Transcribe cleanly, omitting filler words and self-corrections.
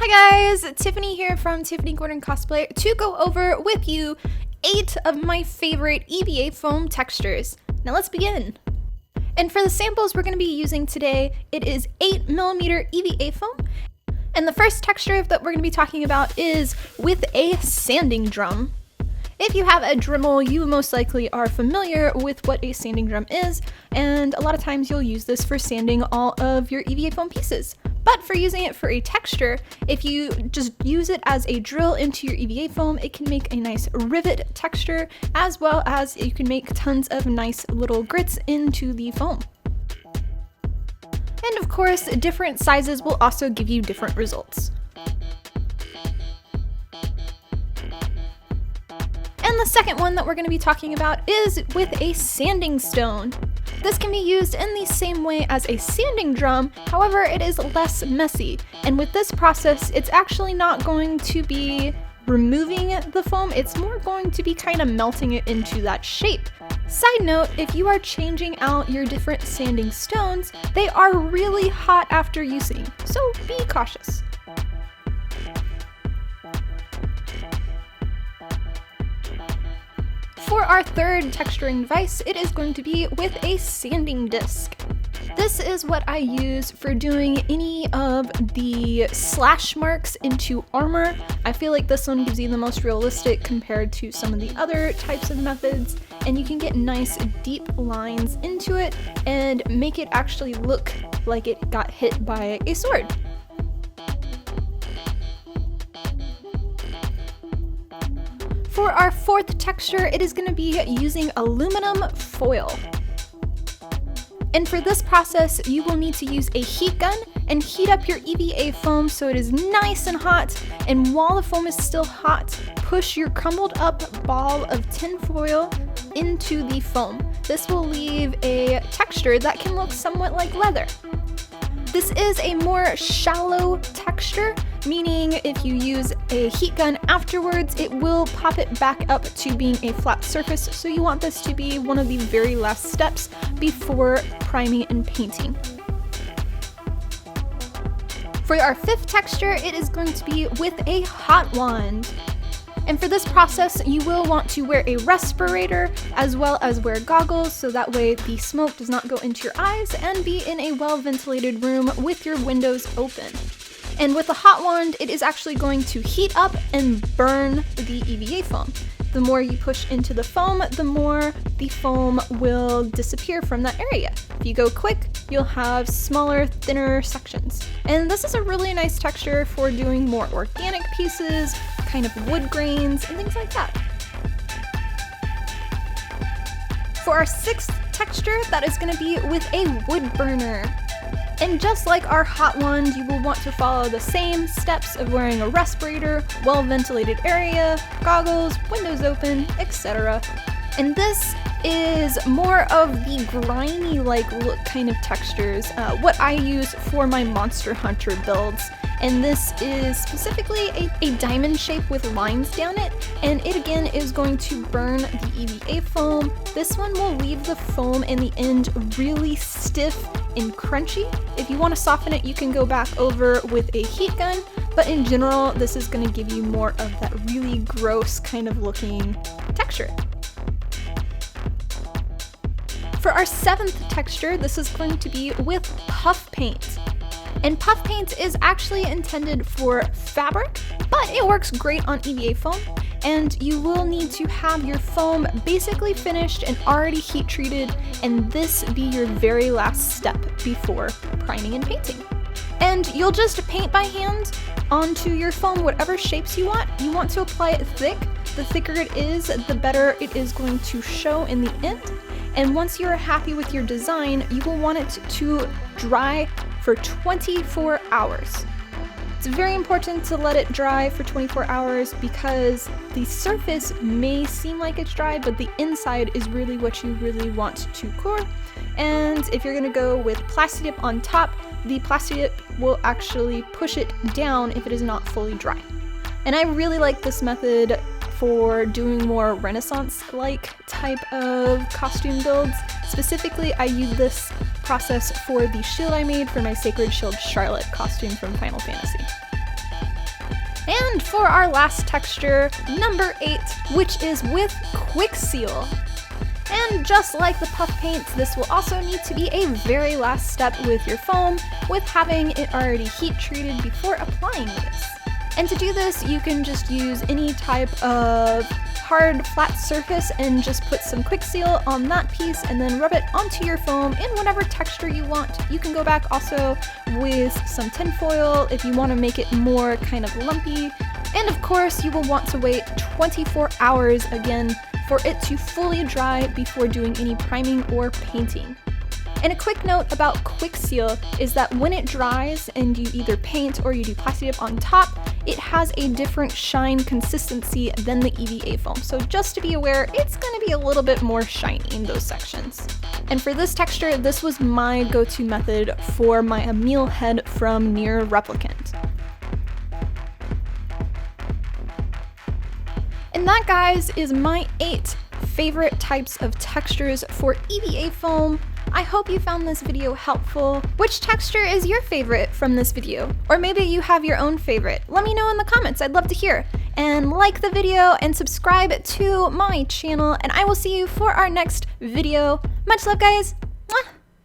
Hi guys, Tiffany here from Tiffany Gordon Cosplay to go over with you 8 of my favorite EVA foam textures. Now let's begin. And for the samples we're going to be using today, it is 8mm EVA foam. And the first texture that we're going to be talking about is with a sanding drum. If you have a Dremel, you most likely are familiar with what a sanding drum is, and a lot of times you'll use this for sanding all of your EVA foam pieces. But for using it for a texture, if you just use it as a drill into your EVA foam, it can make a nice rivet texture, as well as you can make tons of nice little grits into the foam. And of course, different sizes will also give you different results. And the second one that we're going to be talking about is with a sanding stone. This can be used in the same way as a sanding drum, however it is less messy. And with this process, it's actually not going to be removing the foam, it's more going to be kind of melting it into that shape. Side note, if you are changing out your different sanding stones, they are really hot after using, so be cautious. For our third texturing device, it is going to be with a sanding disc. This is what I use for doing any of the slash marks into armor. I feel like this one gives you the most realistic compared to some of the other types of methods, and you can get nice deep lines into it and make it actually look like it got hit by a sword. For our fourth texture, it is going to be using aluminum foil. And for this process, you will need to use a heat gun and heat up your EVA foam so it is nice and hot. And while the foam is still hot, push your crumbled up ball of tin foil into the foam. This will leave a texture that can look somewhat like leather. This is a more shallow texture, meaning if you use a heat gun afterwards, it will pop it back up to being a flat surface, so you want this to be one of the very last steps before priming and painting. For our fifth texture, it is going to be with a hot wand. And for this process, you will want to wear a respirator as well as wear goggles so that way the smoke does not go into your eyes, and be in a well-ventilated room with your windows open. And with the hot wand, it is actually going to heat up and burn the EVA foam. The more you push into the foam, the more the foam will disappear from that area. If you go quick, you'll have smaller, thinner sections. And this is a really nice texture for doing more organic pieces, kind of wood grains, and things like that. For our sixth texture, that is going to be with a wood burner. And just like our hot wand, you will want to follow the same steps of wearing a respirator, well-ventilated area, goggles, windows open, etc. And this is more of the grimy-like look kind of textures, what I use for my Monster Hunter builds. And this is specifically a diamond shape with lines down it, and it again is going to burn the EVA foam. This one will leave the foam in the end really stiff and crunchy. If you want to soften it, you can go back over with a heat gun, but in general, this is going to give you more of that really gross kind of looking texture. For our seventh texture, this is going to be with puff paint. And puff paint is actually intended for fabric, but it works great on EVA foam, and you will need to have your foam basically finished and already heat treated, and this be your very last step before priming and painting. And you'll just paint by hand onto your foam whatever shapes you want. You want to apply it thick. The thicker it is, the better it is going to show in the end. And once you're happy with your design, you will want it to dry for 24 hours. It's very important to let it dry for 24 hours because the surface may seem like it's dry, but the inside is really what you really want to cure. And if you're gonna go with Plasti-Dip on top, the Plasti-Dip will actually push it down if it is not fully dry. And I really like this method for doing more Renaissance-like type of costume builds. Specifically, I use this process for the shield I made for my Sacred Shield Charlotte costume from Final Fantasy. And for our last texture, number 8, which is with Quick Seal. And just like the puff paints, this will also need to be a very last step with your foam, with having it already heat treated before applying this. And to do this, you can just use any type of hard flat surface and just put some Quick Seal on that piece and then rub it onto your foam in whatever texture you want. You can go back also with some tin foil if you want to make it more kind of lumpy. And of course, you will want to wait 24 hours again for it to fully dry before doing any priming or painting. And a quick note about Quick Seal is that when it dries and you either paint or you do Plasti Dip on top, it has a different shine consistency than the EVA foam. So just to be aware, it's going to be a little bit more shiny in those sections. And for this texture, this was my go-to method for my Emile head from Near Replicant. And that, guys, is my 8 favorite types of textures for EVA foam. I hope you found this video helpful. Which texture is your favorite from this video? Or maybe you have your own favorite. Let me know in the comments, I'd love to hear. And like the video and subscribe to my channel, and I will see you for our next video. Much love, guys. Mwah!